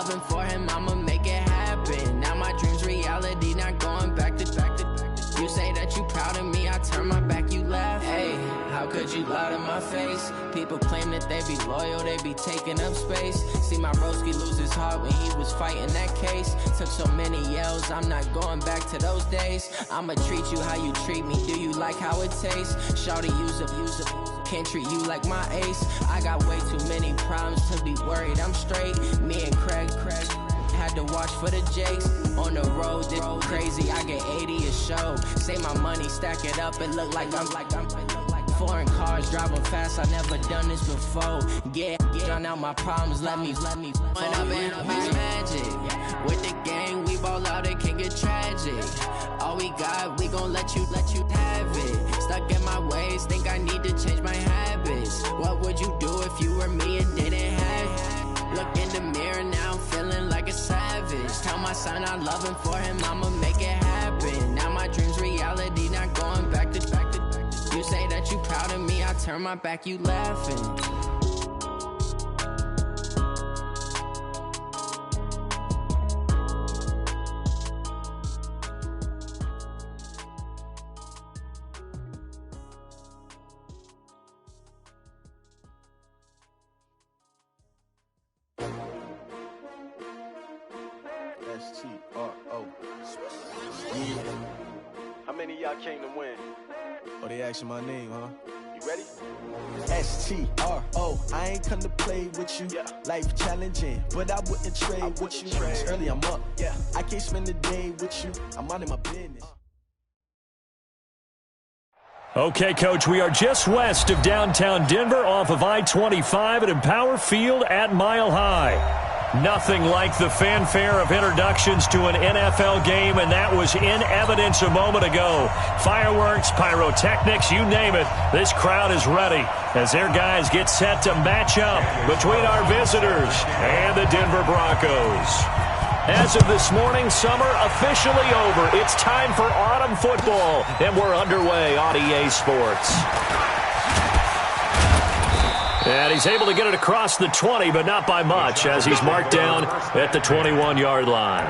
loving for him, I'ma make it happen. Now my dream's reality, not going back to. You say that you proud of me, I turn my back, you laugh. Hey, how could you lie to my face? People claim that they be loyal, they be taking up space. See my broski lose his heart when he was fighting that case. Took so many yells, I'm not going back to those days. I'ma treat you how you treat me, do you like how it tastes? Shawty, use up, can't treat you like my ace. I got way too many problems to be worried, I'm straight. Me and Craig had to watch for the Jakes. On the road, this crazy, I get 80 a show. Say my money, stack it up, it look like I'm foreign cars, driving fast, I never done this before. Get on out my problems, let me run up and be magic. With the gang, we ball out, it can get tragic. All we got, we gon' let you have it. Stuck in my ways, think I need to change my habits. What would you do if you were me and didn't have it? Look in the mirror now, I'm feeling like a savage. Tell my son I love him for him, I'ma make it happen. Now my dream's reality, not going back to. You say that you proud of me, I turn my back, you laughing. S-T-R-O. How many of y'all came to win? Oh, they asking my name, huh? You ready? S-T-R-O. I ain't come to play with you. Life challenging, but I wouldn't trade with you. Early I'm up. I can't spend the day with you. I'm out of my business. Okay, Coach, we are just west of downtown Denver off of I-25 at Empower Field at Mile High. Nothing like the fanfare of introductions to an NFL game, and that was in evidence a moment ago. Fireworks, pyrotechnics, you name it. This crowd is ready as their guys get set to match up between our visitors and the Denver Broncos. As of this morning, summer officially over. It's time for autumn football, and we're underway on EA Sports. And he's able to get it across the 20, but not by much, as he's marked down at the 21-yard line.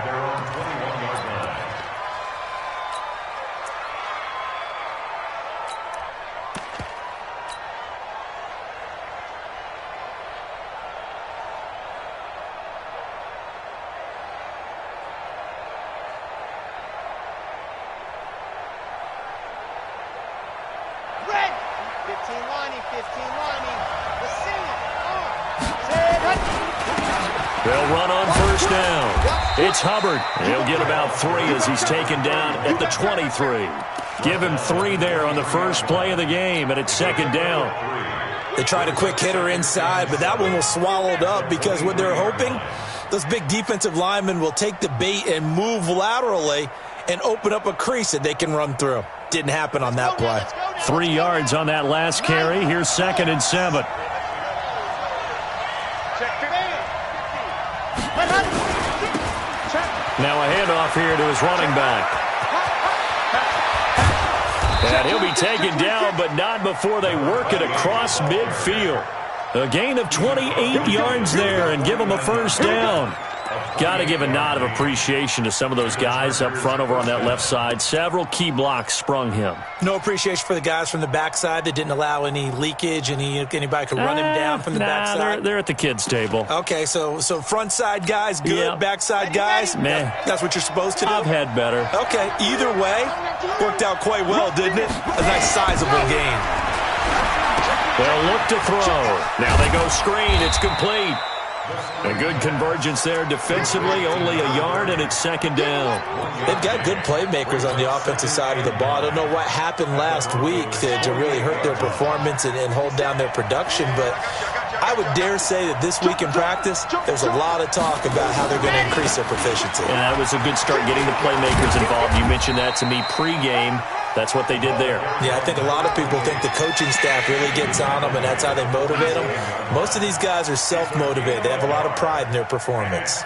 They'll run on first down. It's Hubbard. He'll get about 3 as he's taken down at the 23. Give him 3 there on the first play of the game, and it's second down. They tried a quick hitter inside, but that one was swallowed up because what they're hoping, those big defensive linemen will take the bait and move laterally and open up a crease that they can run through. Didn't happen on that play. 3 yards on that last carry. Here's 2nd and 7. Now a handoff here to his running back. And he'll be taken down, but not before they work it across midfield. A gain of 28 yards there and give him a first down. Got to give a nod of appreciation to some of those guys up front over on that left side. Several key blocks sprung him. No appreciation for the guys from the backside that didn't allow any leakage. Anybody could run him down from the backside. They're at the kids' table. Okay, so front side guys, good. Yeah. Backside guys, man. That's what you're supposed to do? I've had better. Okay, either way, worked out quite well, didn't it? A nice sizable gain. They'll look to throw. Now they go screen. It's complete. A good convergence there defensively, only a yard, and it's second down. They've got good playmakers on the offensive side of the ball. I don't know what happened last week to really hurt their performance and hold down their production, but I would dare say that this week in practice, there's a lot of talk about how they're going to increase their proficiency. And that was a good start getting the playmakers involved. You mentioned that to me pregame. That's what they did there. Yeah, I think a lot of people think the coaching staff really gets on them, and that's how they motivate them. Most of these guys are self-motivated. They have a lot of pride in their performance.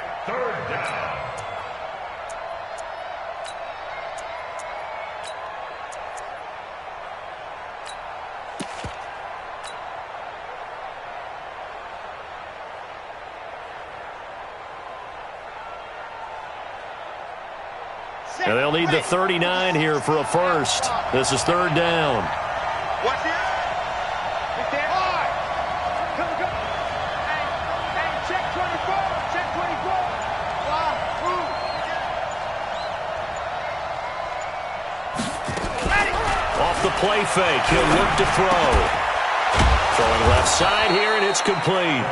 And they'll need the 39 here for a first. This is third down. Watch it. Check 24. Check 24. Off the play fake, he'll look to throw. Throwing left side here, and it's complete.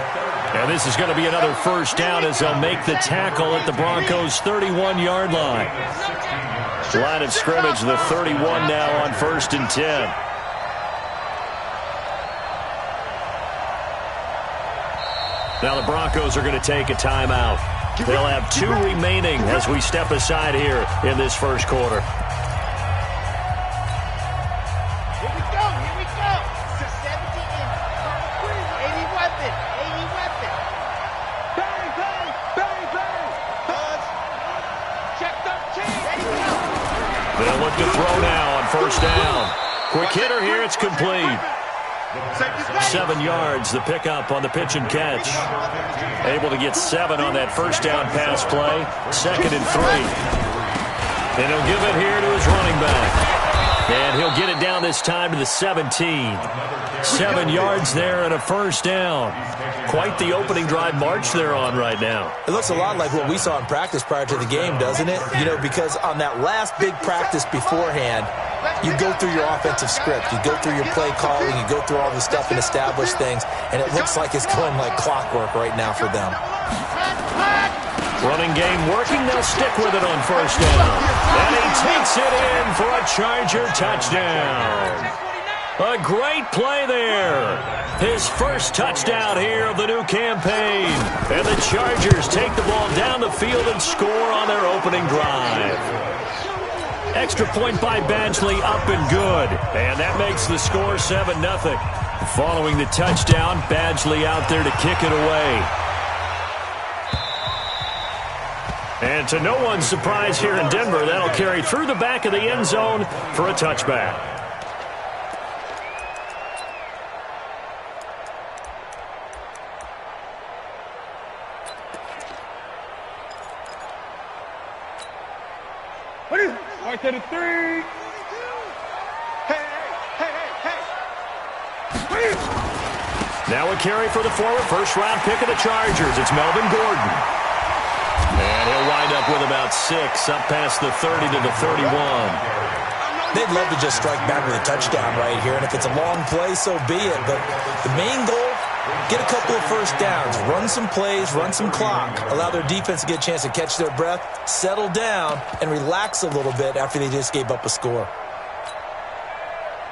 And this is going to be another first down as they'll make the tackle at the Broncos' 31-yard line. Line of scrimmage, the 31 now on 1st and 10. Now the Broncos are going to take a timeout. They'll have 2 remaining as we step aside here in this first quarter. Here we go. It's a 70 inch. 80 weapon. Bang, bang, bang, bang. Buzz. Check 13. Ready, go. They'll look to throw now on first down. Quick hitter here, it's complete. 7 yards, the pickup on the pitch and catch. Able to get 7 on that first down pass play. 2nd and 3. And he'll give it here to his running back. And he'll get it down this time to the 17. 7 yards there and a first down. Quite the opening drive march they're on right now. It looks a lot like what we saw in practice prior to the game, doesn't it? You know, because on that last big practice beforehand, you go through your offensive script. You go through your play calling. You go through all this stuff and establish things. And it looks like it's going like clockwork right now for them. Running game working. They'll stick with it on first down. And he takes it in for a Charger touchdown. A great play there. His first touchdown here of the new campaign. And the Chargers take the ball down the field and score on their opening drive. Extra point by Badgley, up and good. And that makes the score 7-0. Following the touchdown, Badgley out there to kick it away. And to no one's surprise here in Denver, that'll carry through the back of the end zone for a touchback. Right to the 3. Hey. Now a carry for the former first-round pick of the Chargers. It's Melvin Gordon. And he'll wind up with about 6, up past the 30 to the 31. They'd love to just strike back with a touchdown right here, and if it's a long play, so be it. But the main goal, get a couple of first downs, run some plays, run some clock, allow their defense to get a chance to catch their breath, settle down, and relax a little bit after they just gave up a score.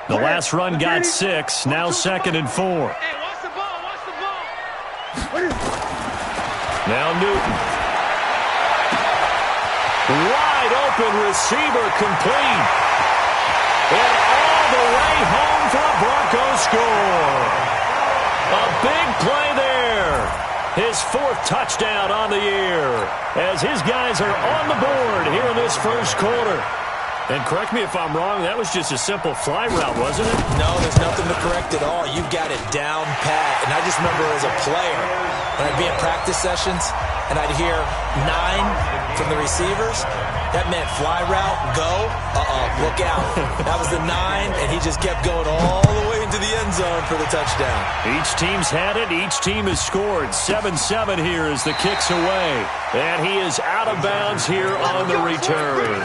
The last run got 6, now 2nd and 4. Hey, watch the ball. Now Newton. Wide open receiver complete. And all the way home for a Broncos score. A big play there. His 4th touchdown on the year as his guys are on the board here in this first quarter. And correct me if I'm wrong, that was just a simple fly route, wasn't it? No, there's nothing to correct at all. You've got it down pat. And I just remember as a player, when I'd be at practice sessions and I'd hear 9 from the receivers, that meant fly route, go, look out. That was the 9, and he just kept going all the way into the end zone for the touchdown. Each team's had it. Each team has scored. 7-7 here as the kick's away. And he is out of bounds here on the return.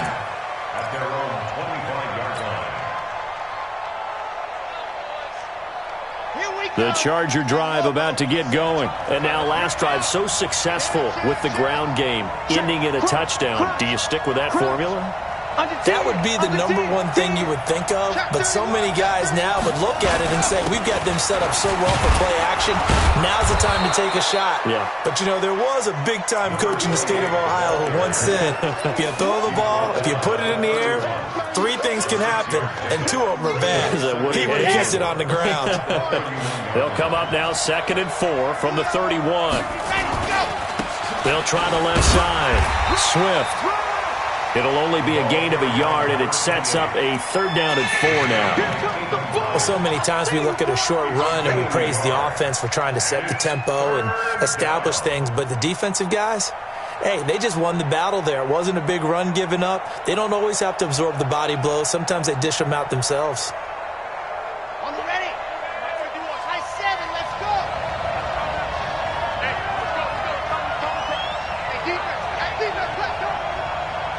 At their own 25-yard line. The Charger drive about to get going. And now last drive so successful with the ground game, ending in a touchdown. Do you stick with that formula? That would be the number one thing you would think of, but so many guys now would look at it and say, we've got them set up so well for play action, now's the time to take a shot. Yeah. But, you know, there was a big-time coach in the state of Ohio who once said, if you throw the ball, if you put it in the air, 3 things can happen, and 2 of them are bad. He would have kissed it on the ground. They'll come up now 2nd and 4 from the 31. They'll try the left side. Swift. It'll only be a gain of a yard, and it sets up a 3rd down and 4 now. Well, so many times we look at a short run and we praise the offense for trying to set the tempo and establish things, but the defensive guys, hey, they just won the battle there. It wasn't a big run given up. They don't always have to absorb the body blows. Sometimes they dish them out themselves. On the ready. High 7, let's go. Hey, let's go. Hey, defense, let's go.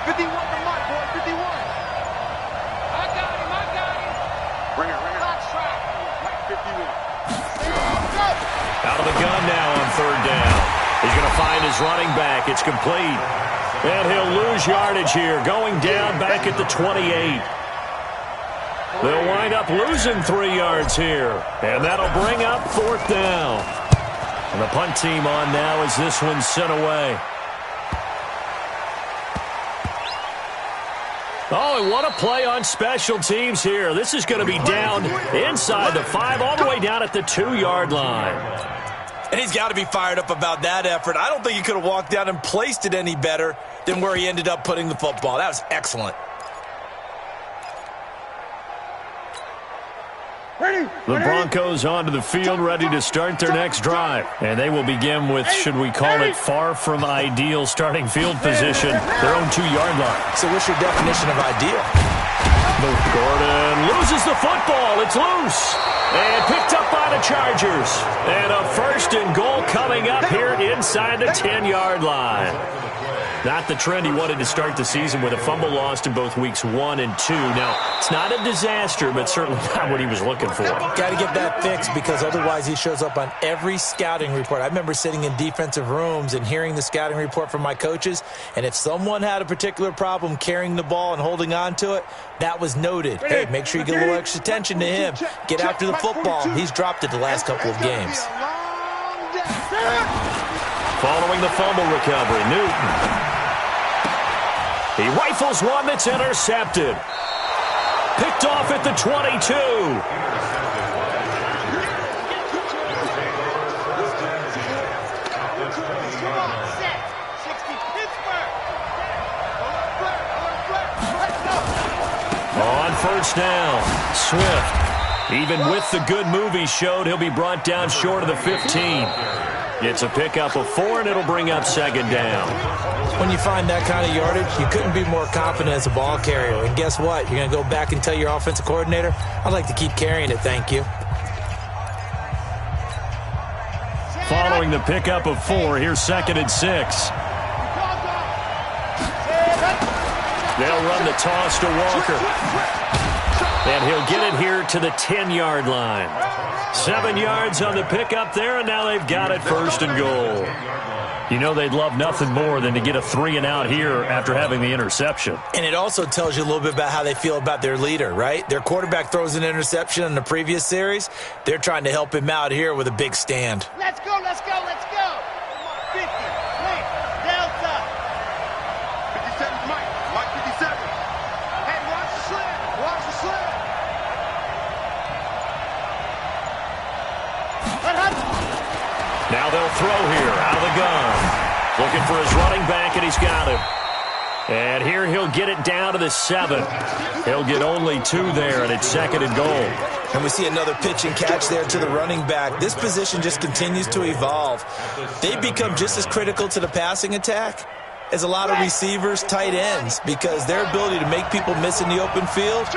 51 for Mike, boy, 51. I got him. Bring it. Clock strike. Mike, 51. Out of the gun now on third down. He's going to find his running back. It's complete. And he'll lose yardage here, going down back at the 28. They'll wind up losing 3 yards here. And that'll bring up fourth down. And the punt team on now as this one's sent away. Oh, and what a play on special teams here. This is going to be down inside the 5, all the way down at the 2-yard line. And he's got to be fired up about that effort. I don't think he could have walked down and placed it any better than where he ended up putting the football. That was excellent. The Broncos onto the field, ready to start their next drive. And they will begin with, should we call it, far from ideal starting field position, their own 2-yard line. So what's your definition of ideal? Gordon loses the football. It's loose. And picked up by the Chargers. And a first and goal coming up here inside the 10-yard line. Not the trend he wanted to start the season with a fumble lost in both weeks 1 and 2. Now, it's not a disaster, but certainly not what he was looking for. Got to get that fixed because otherwise he shows up on every scouting report. I remember sitting in defensive rooms and hearing the scouting report from my coaches, and if someone had a particular problem carrying the ball and holding on to it, that was noted. Hey, make sure you get a little extra attention to him. Get after the football. He's dropped it the last couple of games. Following the fumble recovery, Newton. He rifles one that's intercepted. Picked off at the 22. On first down, Swift. Even with the good move he showed, he'll be brought down short of the 15. It's a pickup of 4, and it'll bring up second down. When you find that kind of yardage, you couldn't be more confident as a ball carrier. And guess what? You're going to go back and tell your offensive coordinator, I'd like to keep carrying it, thank you. Following the pickup of 4, here's second and 6. They'll run the toss to Walker. And he'll get it here to the 10-yard line. 7 yards on the pickup there, and now they've got it first and goal. You know they'd love nothing more than to get a 3-and-out here after having the interception. And it also tells you a little bit about how they feel about their leader, right? Their quarterback throws an interception in the previous series. They're trying to help him out here with a big stand. Let's go. 50. Wait. Delta. 57's Mike. Mike 57. Hey, watch the slip. Now they'll throw here out of the gun. Looking for his running back, and he's got him. And here he'll get it down to the 7. He'll get only 2 there, and it's second and goal. And we see another pitch and catch there to the running back. This position just continues to evolve. They've become just as critical to the passing attack as a lot of receivers, tight ends, because their ability to make people miss in the open field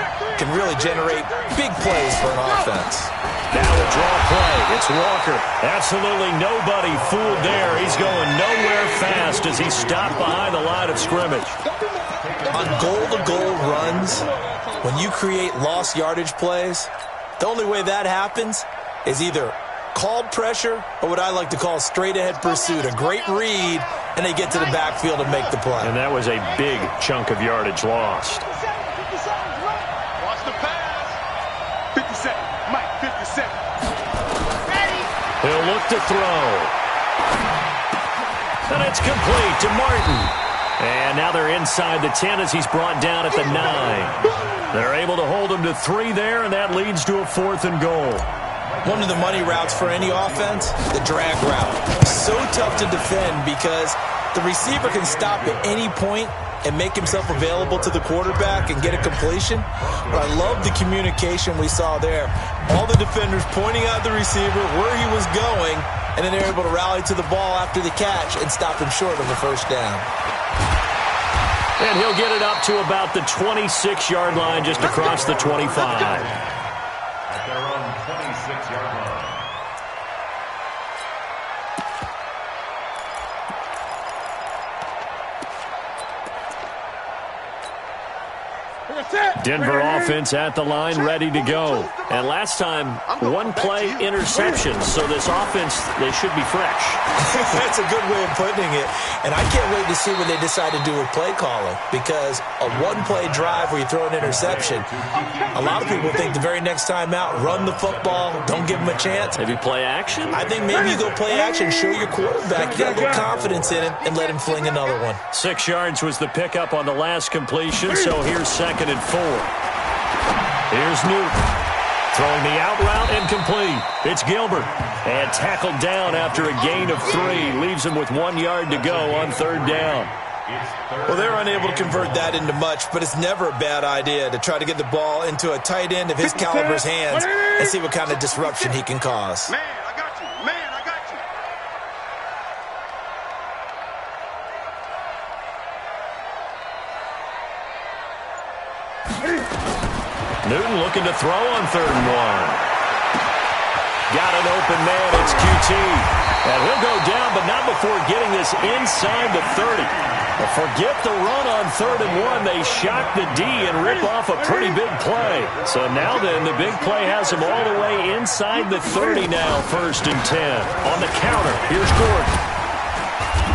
can really generate big plays for an offense. Now a draw play. It's Walker. Absolutely nobody fooled there. He's going nowhere fast as he stopped behind the line of scrimmage. On goal-to-goal runs, when you create lost yardage plays, the only way that happens is either called pressure or what I like to call straight-ahead pursuit. A great read, and they get to the backfield and make the play. And that was a big chunk of yardage lost. Watch the pass. 57. Mike, 57. Ready. He'll look to throw. And it's complete to Martin. And now they're inside the 10 as he's brought down at the 9. They're able to hold him to 3 there, and that leads to a 4th and goal. One of the money routes for any offense, the drag route. So tough to defend because the receiver can stop at any point and make himself available to the quarterback and get a completion. But I love the communication we saw there. All the defenders pointing out the receiver where he was going, and then they're able to rally to the ball after the catch and stop him short of a first down. And he'll get it up to about the 26-yard line, just across the 25. At their own 26-yard line. Denver offense at the line, ready to go. And last time, one-play interceptions. So this offense, they should be fresh. That's a good way of putting it. And I can't wait to see what they decide to do with play calling. Because a one-play drive where you throw an interception, a lot of people think the very next time out, run the football, don't give them a chance. Maybe play action? I think maybe you go play action, show your quarterback. You got a little confidence in him, and let him fling another one. 6 yards was the pickup on the last completion, so here's 2nd and 4. Here's Newton. Throwing the out route incomplete. It's Gilbert. And tackled down after a gain of 3. Leaves him with 1 yard to go on 3rd down. Well, they're unable to convert that into much, but it's never a bad idea to try to get the ball into a tight end of his caliber's hands and see what kind of disruption he can cause. Man, I got you. Man, I got you. Newton looking to throw on 3rd and 1. Got an open man. It's QT. And he'll go down, but not before getting this inside the 30. But forget the run on 3rd and 1. They shock the D and rip off a pretty big play. So now then, the big play has him all the way inside the 30 now, 1st and 10. On the counter, here's Gordon.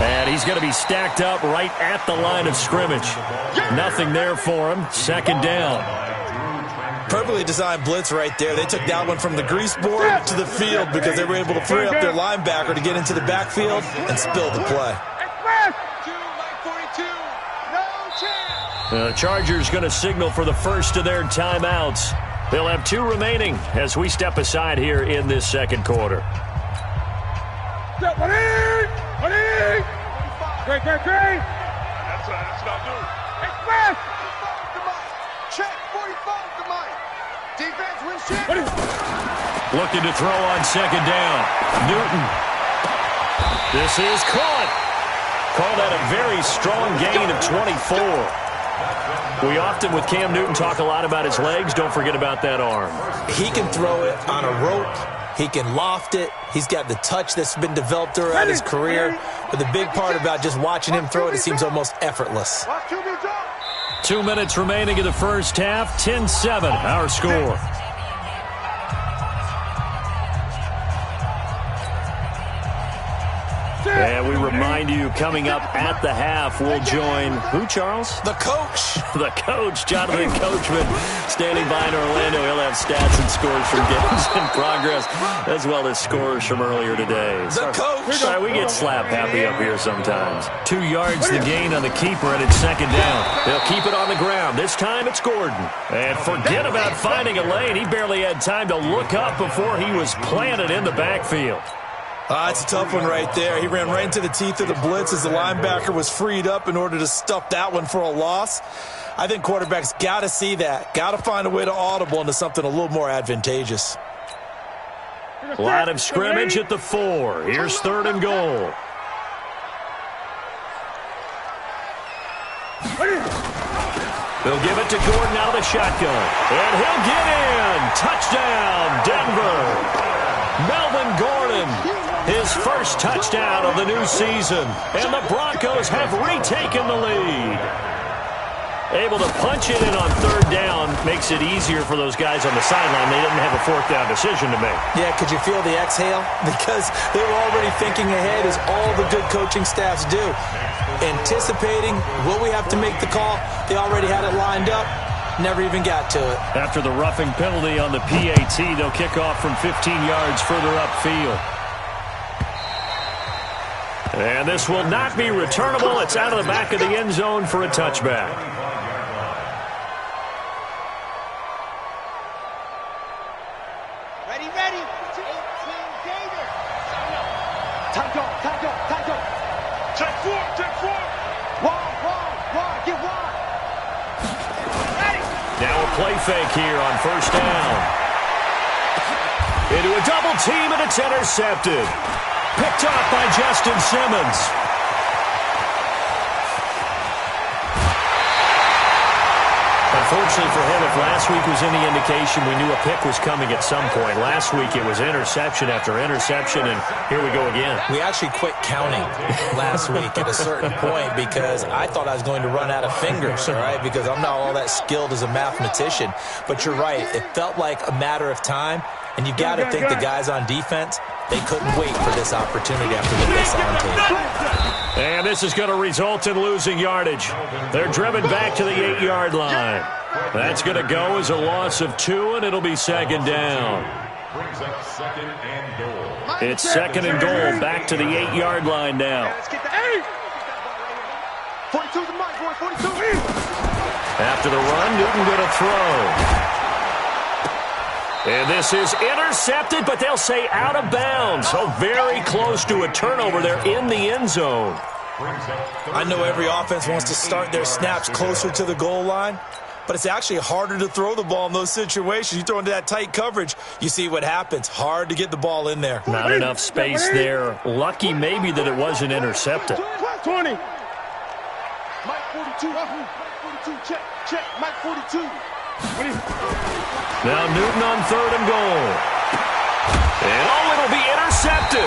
And he's going to be stacked up right at the line of scrimmage. Nothing there for him. 2nd down. Perfectly designed blitz right there. They took that one from the grease board to the field because they were able to free up their linebacker to get into the backfield and spill the play. The Chargers going to signal for the first of their timeouts. They'll have 2 remaining as we step aside here in this 2nd quarter. Great. That's not good. Express. Check 45 to Mike. Defense wins check. Looking to throw on 2nd down. Newton. This is caught. Call that a very strong gain of 24. We often, with Cam Newton, talk a lot about his legs. Don't forget about that arm. He can throw it on a rope. He can loft it. He's got the touch that's been developed throughout his career. But the big part about just watching him throw it, it seems almost effortless. 2 minutes remaining in the first half. 10-7, our score. And we remind you, coming up at the half, we'll join who, Charles? The coach. The coach, Jonathan Coachman, standing by in Orlando. He'll have stats and scores from games in progress, as well as scores from earlier today. The coach. Sorry, we get slap happy up here sometimes. 2 yards the gain on the keeper, and it's 2nd down. They'll keep it on the ground. This time it's Gordon. And forget about finding a lane. He barely had time to look up before he was planted in the backfield. It's a tough one right there. He ran right into the teeth of the blitz as the linebacker was freed up in order to stuff that one for a loss. I think quarterbacks got to see that. Got to find a way to audible into something a little more advantageous. Line of scrimmage at the 4. Here's 3rd and goal. They'll give it to Gordon out of the shotgun. And he'll get in. Touchdown, Denver. Melvin Gordon. His first touchdown of the new season. And the Broncos have retaken the lead. Able to punch it in on 3rd down makes it easier for those guys on the sideline. They didn't have a 4th down decision to make. Yeah, could you feel the exhale? Because they were already thinking ahead, as all the good coaching staffs do. Anticipating, will we have to make the call? They already had it lined up. Never even got to it. After the roughing penalty on the PAT, they'll kick off from 15 yards further upfield. And this will not be returnable. It's out of the back of the end zone for a touchback. Ready. 18 Gator. Time go. Check 4. Wide. Get wide. Ready. Now a play fake here on 1st down. Into a double team, and it's intercepted. Picked off by Justin Simmons. Unfortunately for him, if last week was any indication, we knew a pick was coming at some point. Last week it was interception after interception, and here we go again. We actually quit counting last week at a certain point because I thought I was going to run out of fingers, all right, because I'm not all that skilled as a mathematician. But you're right. It felt like a matter of time, and you got to think the guys on defense, they couldn't wait for this opportunity after what they saw on tape. And this is going to result in losing yardage. They're driven back to the 8-yard line. That's going to go as a loss of 2, and it'll be second down. Brings up second and goal. It's second and goal, back to the 8-yard line now. Let's get the 8. 42 the mark, boy, 42. After the run, Newton going to throw. And this is intercepted, but they'll say out of bounds. So very close to a turnover there in the end zone. I know every offense wants to start their snaps closer to the goal line, but it's actually harder to throw the ball in those situations. You throw into that tight coverage, you see what happens. Hard to get the ball in there. Not enough space there. Lucky maybe that it wasn't intercepted. 20. Mike 42. Mike 42. Check. Mike 42. Now Newton on third and goal. And it'll be intercepted.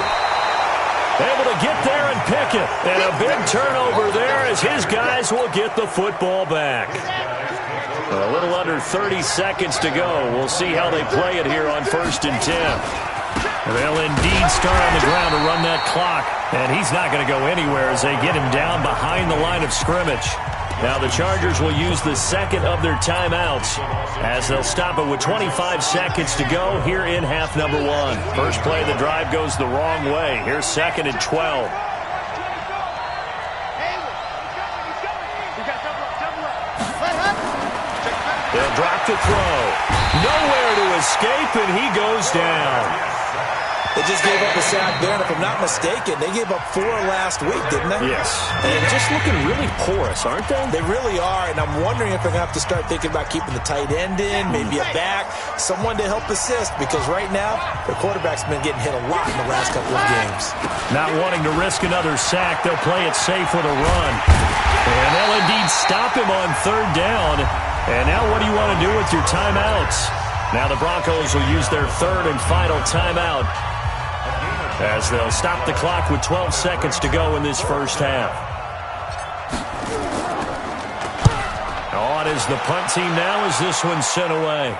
Able to get there and pick it. And a big turnover there as his guys will get the football back. A little under 30 seconds to go. We'll see how they play it here on 1st and 10. They'll indeed start on the ground to run that clock. And he's not going to go anywhere as they get him down behind the line of scrimmage. Now the Chargers will use the second of their timeouts as they'll stop it with 25 seconds to go here in half number 1. First play of the drive goes the wrong way. Here's 2nd and 12. They'll drop to throw. Nowhere to escape, and he goes down. They just gave up a sack there, and if I'm not mistaken, they gave up 4 last week, didn't they? Yes. And just looking really porous, aren't they? They really are, and I'm wondering if they're going to have to start thinking about keeping the tight end in, maybe a back, someone to help assist, because right now, their quarterback's been getting hit a lot in the last couple of games. Not wanting to risk another sack, they'll play it safe with a run. And they'll indeed stop him on 3rd down. And now what do you want to do with your timeouts? Now the Broncos will use their 3rd and final timeout as they'll stop the clock with 12 seconds to go in this first half. On is the punt team now as this one's sent away.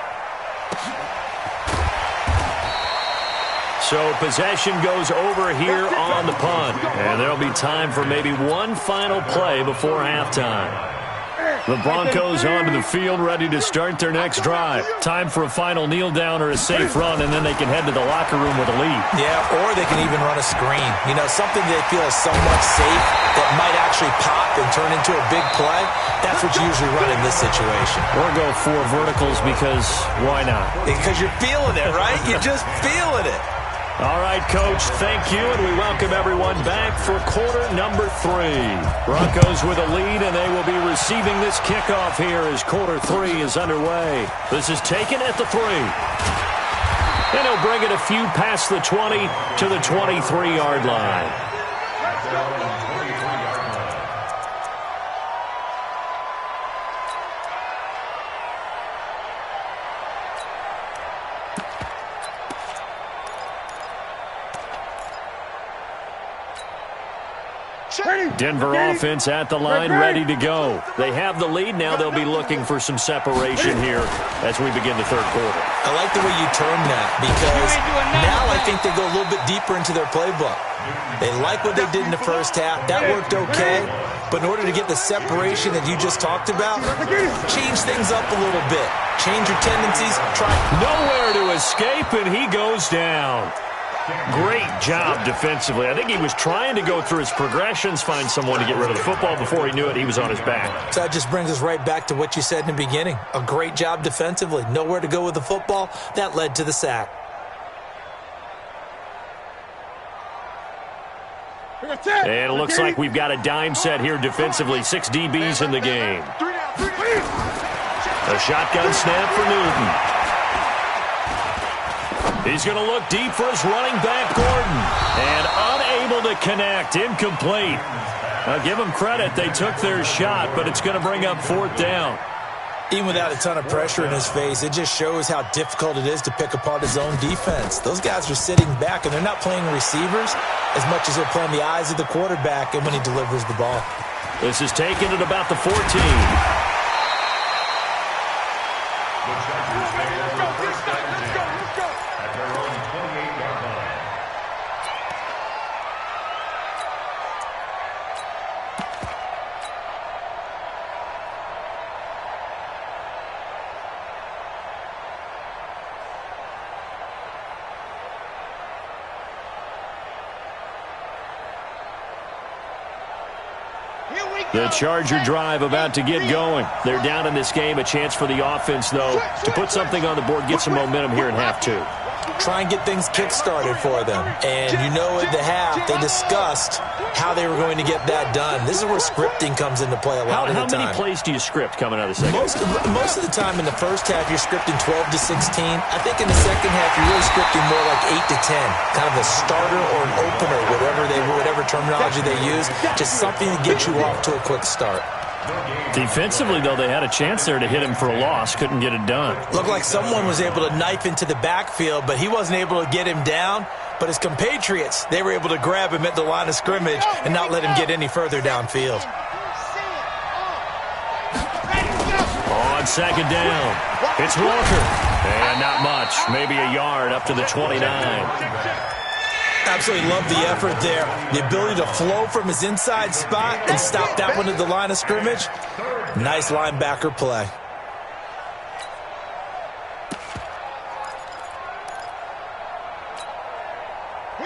So possession goes over here on the punt. And there'll be time for maybe one final play before halftime. The Broncos onto the field, ready to start their next drive. Time for a final kneel down or a safe run, and then they can head to the locker room with a lead. Yeah, or they can even run a screen. You know, something they feel is somewhat safe that might actually pop and turn into a big play. That's what you usually run in this situation. Or go 4 verticals because why not? Because you're feeling it, right? You're just feeling it. All right, Coach, thank you, and we welcome everyone back for quarter number 3. Broncos with a lead, and they will be receiving this kickoff here as quarter 3 is underway. This is taken at the 3. And he'll bring it a few past the 20 to the 23-yard line. Denver offense at the line, ready to go. They have the lead. Now they'll be looking for some separation here as we begin the 3rd quarter. I like the way you term that because now I think they go a little bit deeper into their playbook. They like what they did in the first half. That worked okay. But in order to get the separation that you just talked about, change things up a little bit. Change your tendencies. Try. Nowhere to escape, and he goes down. Great job defensively. I think he was trying to go through his progressions, find someone to get rid of the football. Before he knew it, he was on his back. So that just brings us right back to what you said in the beginning. A great job defensively. Nowhere to go with the football. That led to the sack. And it looks like we've got a dime set here defensively. 6 DBs in the game. A shotgun snap for Newton. He's going to look deep for his running back, Gordon. And unable to connect. Incomplete. Now, give them credit. They took their shot, but it's going to bring up 4th down. Even without a ton of pressure in his face, it just shows how difficult it is to pick apart his own defense. Those guys are sitting back, and they're not playing receivers as much as they're playing the eyes of the quarterback and when he delivers the ball. This is taken at about the 14. The Charger drive about to get going. They're down in this game. A chance for the offense, though, to put something on the board, get some momentum here in half 2. Try and get things kick-started for them. And you know at the half, they discussed how they were going to get that done. This is where scripting comes into play a lot of the time. How many plays do you script coming out of the second? Most of the time in the first half, you're scripting 12 to 16. I think in the second half, you're really scripting more like 8 to 10. Kind of a starter or an opener, whatever terminology they use. Just something to get you off to a quick start. Defensively, though, they had a chance there to hit him for a loss. Couldn't get it done. Looked like someone was able to knife into the backfield, but he wasn't able to get him down. But his compatriots, they were able to grab him at the line of scrimmage and not let him get any further downfield. On 2nd down, it's Walker. And not much, maybe a yard up to the 29. Absolutely love the effort there. The ability to flow from his inside spot and stop that one at the line of scrimmage. Nice linebacker play.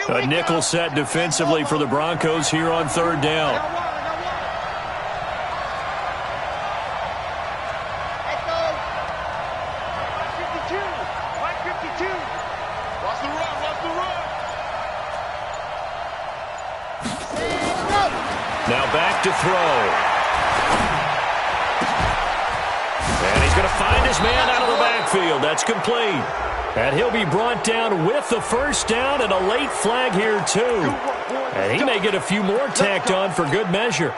A nickel set defensively for the Broncos here on 3rd down. Now back to throw. And he's going to find his man out of the backfield. That's complete. And he'll be brought down with the 1st down and a late flag here, too. And he may get a few more tacked on for good measure.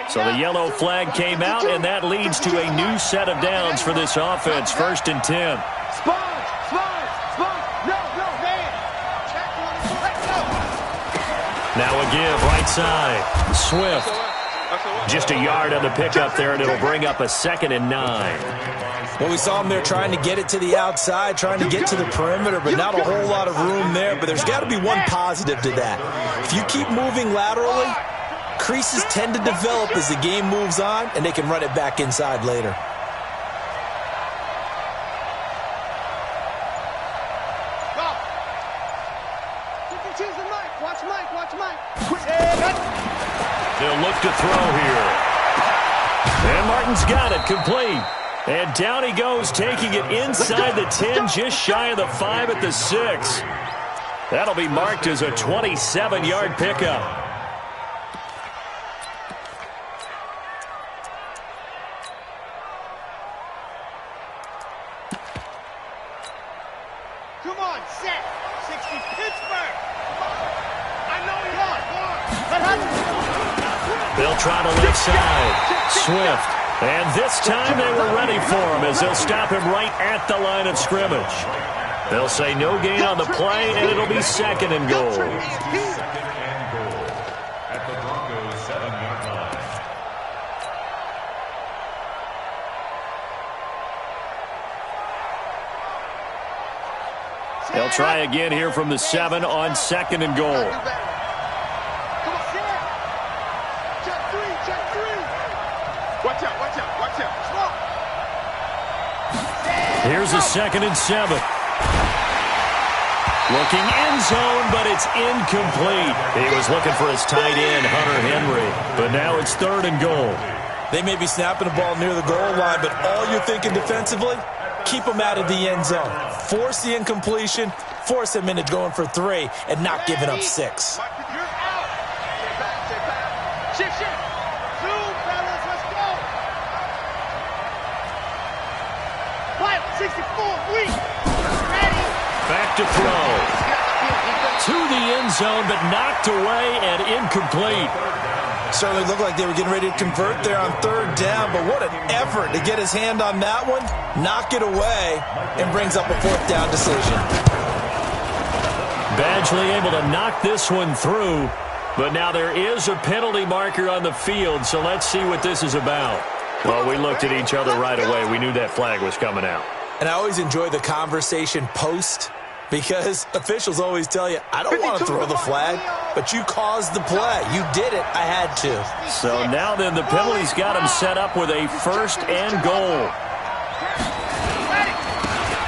So the yellow flag came out, and that leads to a new set of downs for this offense. 1st and 10. Now a give, right side. Swift. Just a yard on the pickup there, and it'll bring up a 2nd and 9. Well, we saw him there trying to get it to the outside, trying to get to the perimeter, but not a whole lot of room there. But there's got to be one positive to that. If you keep moving laterally, creases tend to develop as the game moves on, and they can run it back inside later. They'll look to throw here. And Martin's got it, complete. And down he goes, taking it inside the 10, just shy of the 5 at the 6. That'll be marked as a 27-yard pickup. Come on, set. 60 Pittsburgh. I know you are. They'll try to left side. Swift. And this time they were ready for him as they'll stop him right at the line of scrimmage. They'll say no gain on the play, and it'll be 2nd and goal. 2nd and goal at the Broncos' 7-yard line. They'll try again here from the 7 on 2nd and goal. Here's a 2nd and 7. Looking end zone, but it's incomplete. He was looking for his tight end, Hunter Henry. But now it's 3rd and goal. They may be snapping the ball near the goal line, but all you're thinking defensively, keep them out of the end zone. Force the incompletion, force them into going for 3, and not giving up 6. Back to throw. To the end zone, but knocked away and incomplete. Certainly looked like they were getting ready to convert there on third down, but what an effort to get his hand on that one, knock it away, and brings up a fourth down decision. Badgley able to knock this one through, but now there is a penalty marker on the field, so let's see what this is about. Well, we looked at each other right away. We knew that flag was coming out. And I always enjoy the conversation post, because officials always tell you, I don't want to throw the flag, but you caused the play. You did it. I had to. So now then the penalty's got him set up with a 1st and goal.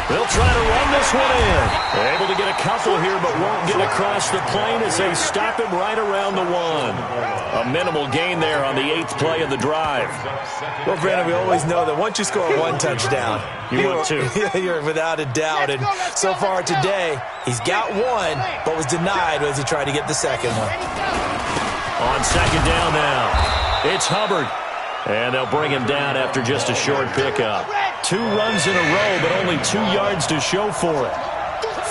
They'll try to run this one in. They're able to get a couple here, but won't get across the plane as they stop him right around the 1. A minimal gain there on the 8th play of the drive. Well, Brandon, we always know that once you score 1 touchdown, you want 2. You're without a doubt. And so far today, he's got 1, but was denied as he tried to get the second one. On 2nd down now, it's Hubbard. And they'll bring him down after just a short pickup. 2 runs in a row, but only 2 yards to show for it.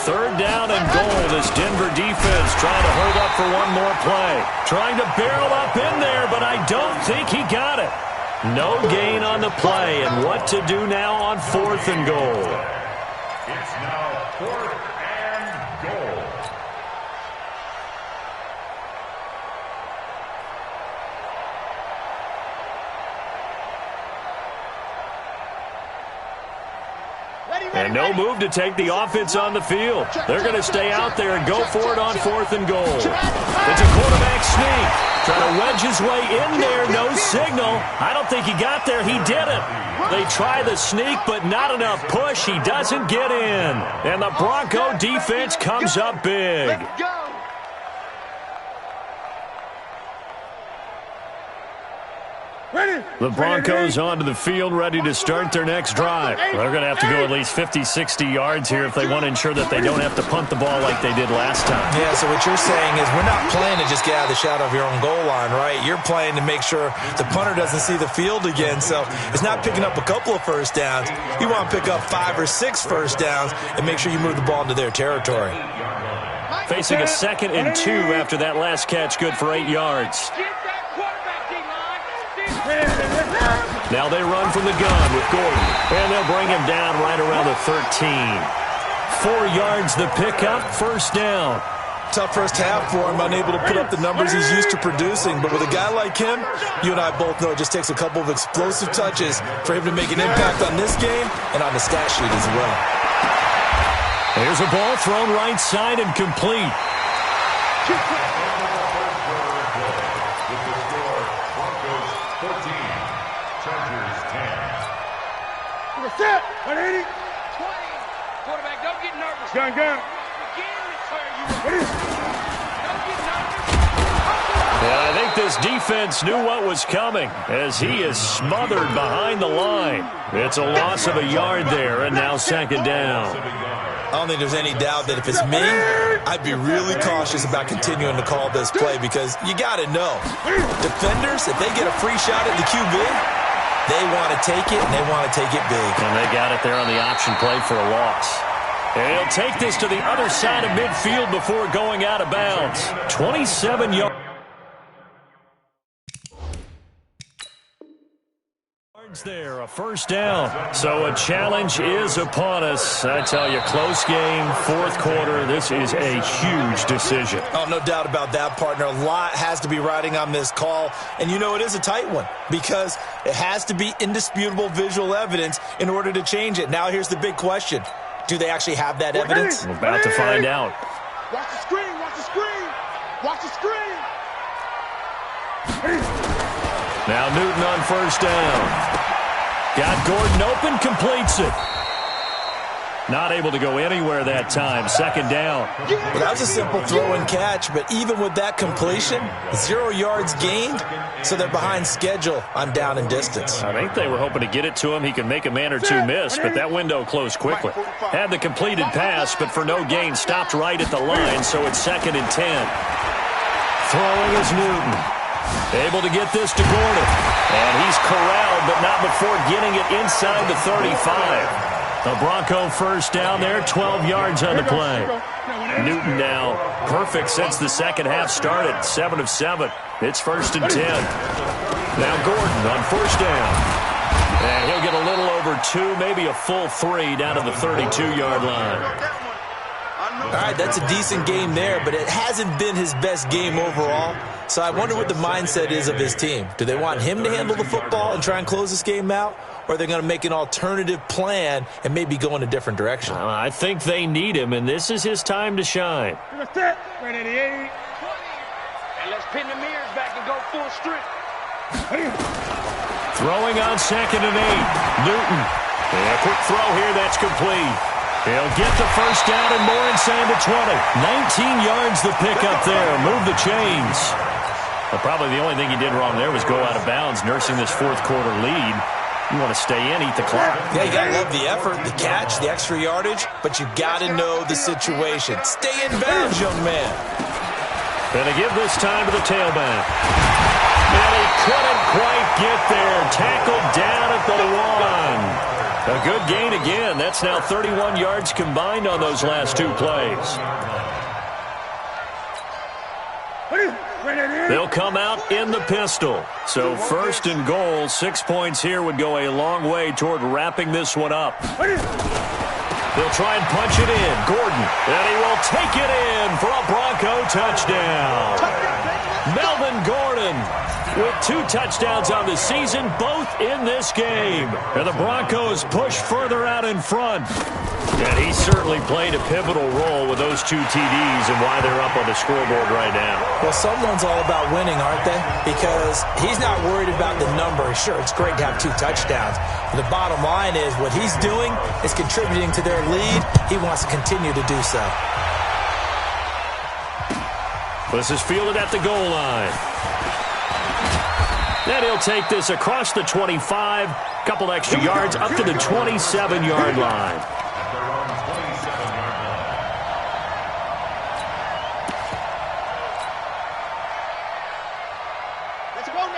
3rd down and goal. This Denver defense trying to hold up for one more play. Trying to barrel up in there, but I don't think he got it. No gain on the play, and what to do now on 4th and goal. It's now 4th and goal. And no move to take the offense on the field. They're going to stay out there and go for it on 4th and goal. It's a quarterback sneak. Trying to wedge his way in there. No signal. I don't think he got there. He didn't. They try the sneak, but not enough push. He doesn't get in. And the Bronco defense comes up big. The Broncos onto the field, ready to start their next drive. They're going to have to go at least 50, 60 yards here if they want to ensure that they don't have to punt the ball like they did last time. Yeah, so what you're saying is we're not playing to just get out of the shadow of your own goal line, right? You're playing to make sure the punter doesn't see the field again. So it's not picking up a couple of first downs. You want to pick up 5 or 6 first downs and make sure you move the ball into their territory. Facing a 2nd and 2 after that last catch, good for 8 yards. Now they run from the gun with Gordon, and they'll bring him down right around the 13. 4 yards the pickup, 1st down. Tough first half for him, unable to put up the numbers he's used to producing. But with a guy like him, you and I both know it just takes a couple of explosive touches for him to make an impact on this game and on the stat sheet as well. Here's a ball thrown right side and complete. Set. 180. 20. Quarterback, don't get nervous. Gun. Yeah, I think this defense knew what was coming as he is smothered behind the line. It's a loss of a yard there, and now 2nd down. I don't think there's any doubt that if it's me, I'd be really cautious about continuing to call this play because you got to know, defenders, if they get a free shot at the QB, they want to take it, and they want to take it big. And they got it there on the option play for a loss. And he'll take this to the other side of midfield before going out of bounds. 27 yards there, a 1st down. So a challenge is upon us. I tell you, close game, 4th quarter. This is a huge decision. Oh, no doubt about that, partner. A lot has to be riding on this call. And you know it is a tight one because it has to be indisputable visual evidence in order to change it. Now here's the big question. Do they actually have that evidence? We're about to find out. Watch the screen. Watch the screen. Watch the screen. Now Newton on 1st down. Got Gordon open, completes it. Not able to go anywhere that time. 2nd down. Well, that was a simple throw and catch, but even with that completion, 0 yards gained, so they're behind schedule on down and distance. I think they were hoping to get it to him. He could make a man or 2 miss, but that window closed quickly. Had the completed pass, but for no gain, stopped right at the line, so it's 2nd and 10. Throwing is Newton. Able to get this to Gordon. And he's corralled, but not before getting it inside the 35. The Bronco first down there, 12 yards on the play. Newton now perfect since the second half started, 7 of 7. It's 1st and 10. Now Gordon on first down. And he'll get a little over 2, maybe a full 3 down to the 32-yard line. All right, that's a decent game there, but it hasn't been his best game overall. So I wonder what the mindset is of his team. Do they want him to handle the football and try and close this game out? Or are they going to make an alternative plan and maybe go in a different direction? I think they need him, and this is his time to shine. Right at the 8. And let's pin the mirrors back and go full strip. Throwing on 2nd and 8. Newton. And a quick throw here, that's complete. He'll get the first down and more inside the 20. 19 yards the pickup there. Move the chains. But probably the only thing he did wrong there was go out of bounds, nursing this fourth-quarter lead. You want to stay in, eat the clock. Yeah, you got to love the effort, the catch, the extra yardage, but you got to know the situation. Stay in bounds, young man. Gonna give this time to the tailback. And he couldn't quite get there. Tackled down at the 1. A good gain again. That's now 31 yards combined on those last 2 plays. They'll come out in the pistol. So 1st and goal, 6 points here would go a long way toward wrapping this one up. They'll try and punch it in. Gordon, and he will take it in for a Bronco touchdown. Melvin Gordon with 2 touchdowns on the season, both in this game. And the Broncos push further out in front. And he certainly played a pivotal role with those 2 TDs and why they're up on the scoreboard right now. Well, someone's all about winning, aren't they? Because he's not worried about the number. Sure, it's great to have 2 touchdowns. But the bottom line is what he's doing is contributing to their lead. He wants to continue to do so. This is fielded at the goal line. Then he'll take this across the 25, couple extra yards up to the 27-yard line.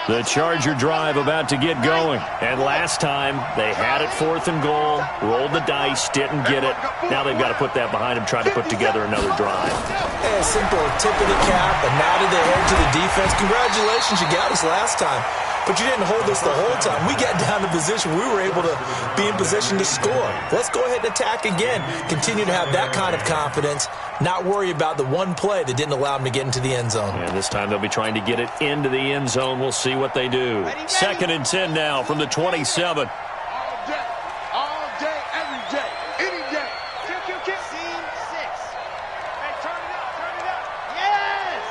The Charger drive about to get going. And last time, they had it 4th and goal, rolled the dice, didn't get it. Now they've got to put that behind them, try to put together another drive. A simple tip of the cap, a nod of the head to the defense. Congratulations, you got us last time. But you didn't hold us the whole time. We got down to position. We were able to be in position to score. Let's go ahead and attack again. Continue to have that kind of confidence. Not worry about the one play that didn't allow them to get into the end zone. And this time they'll be trying to get it into the end zone. We'll see what they do. 2nd and 10 now from the 27. All day, every day, any day. Kick. Scene 6. Hey, turn it up. Yes!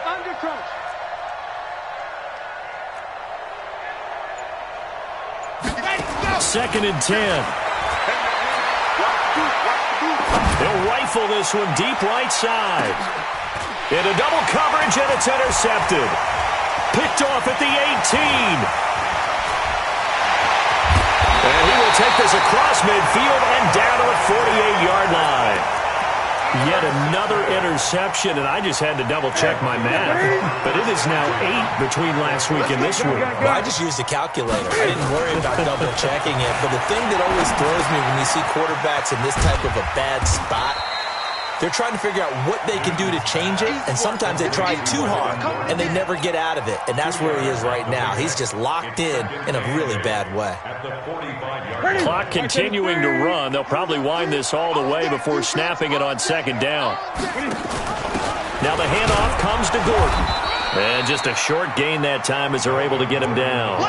Undercoach. 2nd and 10. They'll rifle this one deep right side. Into double coverage, and it's intercepted. Picked off at the 18. And he will take this across midfield and down to the 48-yard line. Yet another interception, and I just had to double-check my math. But it is now 8 between last week and this week. Well, I just used a calculator. I didn't worry about double-checking it. But the thing that always throws me when you see quarterbacks in this type of a bad spot, they're trying to figure out what they can do to change it, and sometimes they try too hard, and they never get out of it. And that's where he is right now. He's just locked in a really bad way. Clock continuing to run. They'll probably wind this all the way before snapping it on 2nd down. Now the handoff comes to Gordon. And just a short gain that time as they're able to get him down.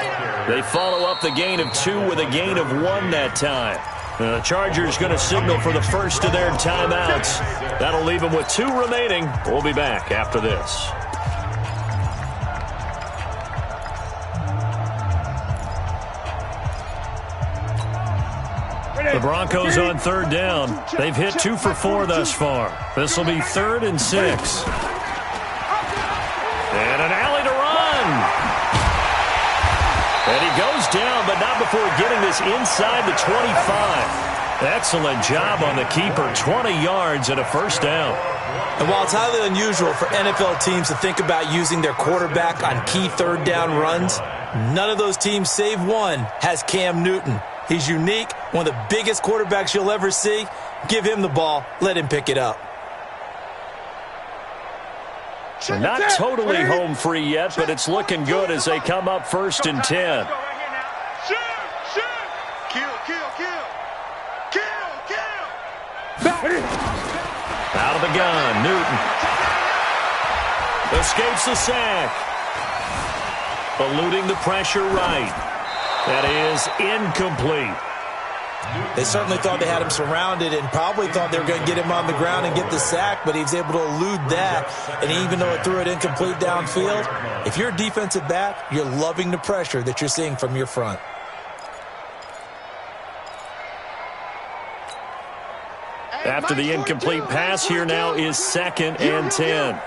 They follow up the gain of 2 with a gain of 1 that time. The Chargers going to signal for the first of their timeouts. That'll leave them with 2 remaining. We'll be back after this. The Broncos on 3rd down. They've hit 2 for 4 thus far. This will be 3rd and 6. And an alley to run. And he goes down, but not before getting this inside the 25. Excellent job on the keeper. 20 yards and a first down. And while it's highly unusual for NFL teams to think about using their quarterback on key 3rd down runs, none of those teams, save one, has Cam Newton. He's unique, one of the biggest quarterbacks you'll ever see. Give him the ball. Let him pick it up. They're not totally home free yet, but it's looking good as they come up 1st and 10. Out of the gun, Newton. Escapes the sack. Eluding the pressure right. That is incomplete. They certainly thought they had him surrounded and probably thought they were going to get him on the ground and get the sack, but he was able to elude that. And even though it threw it incomplete downfield, if you're a defensive back, you're loving the pressure that you're seeing from your front. After the incomplete pass, here now is 2nd and 10.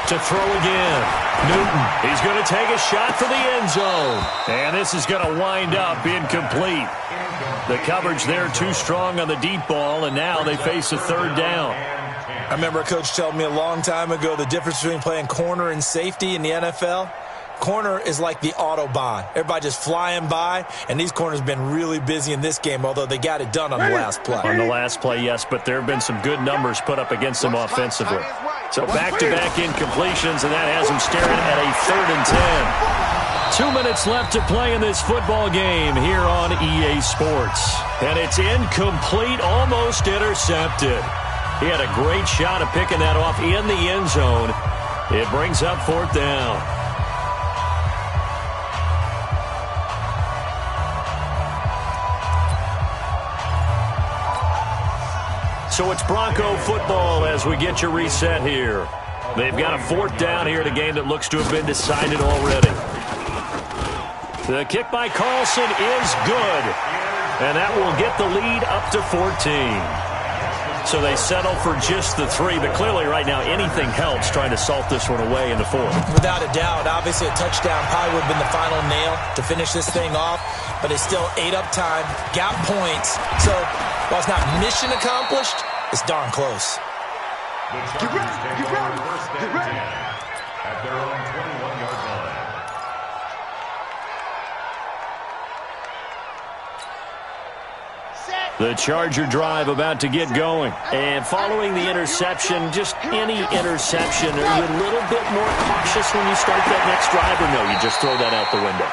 To throw again. Newton, he's going to take a shot for the end zone. And this is going to wind up incomplete. The coverage there too strong on the deep ball, and now they face a 3rd down. I remember a coach telling me a long time ago the difference between playing corner and safety in the NFL. Corner is like the Autobahn. Everybody just flying by, and these corners have been really busy in this game, although they got it done on the last play. On the last play, yes, but there have been some good numbers put up against them offensively. So back-to-back incompletions, and that has them staring at a 3rd and 10. 2 minutes left to play in this football game here on EA Sports. And it's incomplete, almost intercepted. He had a great shot at picking that off in the end zone. It brings up 4th down. So it's Bronco football as we get you reset here. They've got a 4th down here in a game that looks to have been decided already. The kick by Carlson is good, and that will get the lead up to 14. So they settle for just the 3, but clearly right now anything helps trying to salt this one away in the 4th. Without a doubt, obviously a touchdown probably would have been the final nail to finish this thing off, but it's still ate up time, got points. So while it's not mission accomplished, it's darn close. The Chargers take over 1st and 10 at their own 21-yard line. The Charger drive about to get going. And following the interception, just any interception, are you a little bit more cautious when you start that next drive, or no, you just throw that out the window?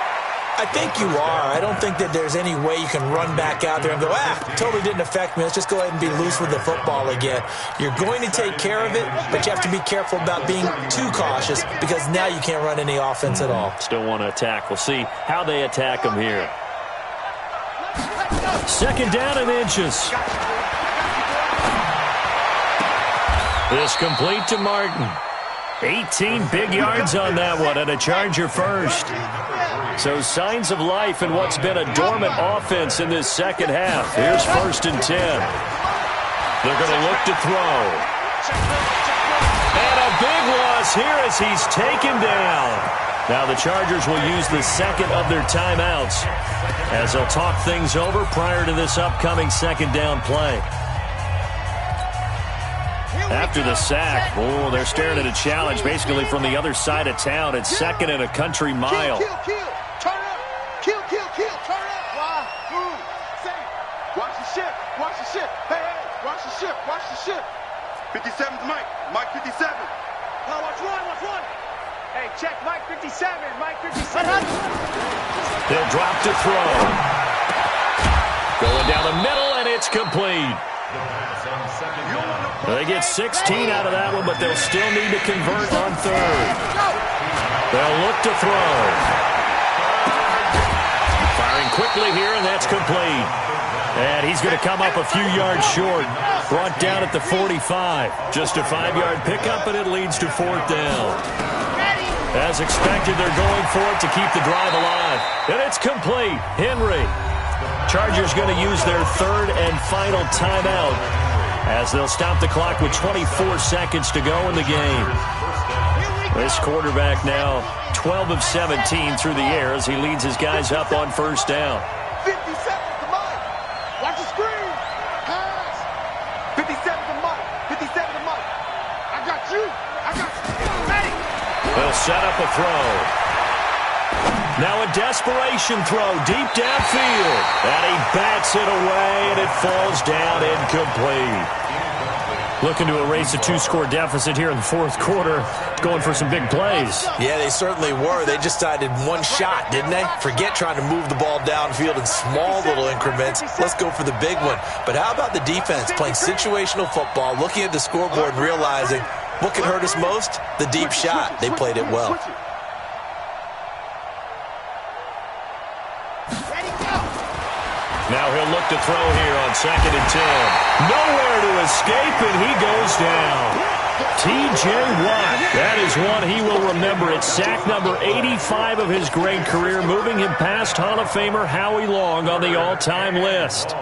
I think you are. I don't think that there's any way you can run back out there and go, totally didn't affect me. Let's just go ahead and be loose with the football again. You're going to take care of it, but you have to be careful about being too cautious because now you can't run any offense at all. Still want to attack. We'll see how they attack them here. 2nd down and inches. This complete to Martin. 18 big yards on that one, and a Charger first. So signs of life in what's been a dormant offense in this second half. Here's 1st and 10. They're going to look to throw. And a big loss here as he's taken down. Now the Chargers will use the 2nd of their timeouts as they'll talk things over prior to this upcoming 2nd down play. After the sack, they're staring at a challenge basically from the other side of town. It's 2nd and a country mile. Kill. Turn up. Kill. Turn up. Why? Move. Say. Watch the ship. Hey, watch the ship. 57's Mike. Mike 57. No, watch one. Hey, check Mike 57. They'll drop to throw. Going down the middle, and it's complete. They get 16 out of that one, but they'll still need to convert on 3rd. They'll look to throw. Firing quickly here, and that's complete. And he's going to come up a few yards short. Brought down at the 45. Just a 5-yard pickup, and it leads to 4th down. As expected, they're going for it to keep the drive alive. And it's complete. Henry. Chargers going to use their 3rd and final timeout as they'll stop the clock with 24 seconds to go in the game. This quarterback now 12 of 17 through the air as he leads his guys up on 1st down. 57 to Mike. Watch the screen. Pass. 57 to Mike. I got you. Ready. They'll set up a throw. Now a desperation throw deep downfield. And he bats it away, and it falls down incomplete. Looking to erase a 2-score deficit here in the fourth quarter. Going for some big plays. Yeah, they certainly were. They just decided one shot, didn't they? Forget trying to move the ball downfield in small little increments. Let's go for the big one. But how about the defense playing situational football, looking at the scoreboard and realizing what can hurt us most? The deep shot. They played it well. Now he'll look to throw here on 2nd and 10. Nowhere to escape, and he goes down. T.J. Watt, that is one he will remember. It's sack number 85 of his great career, moving him past Hall of Famer Howie Long on the all-time list.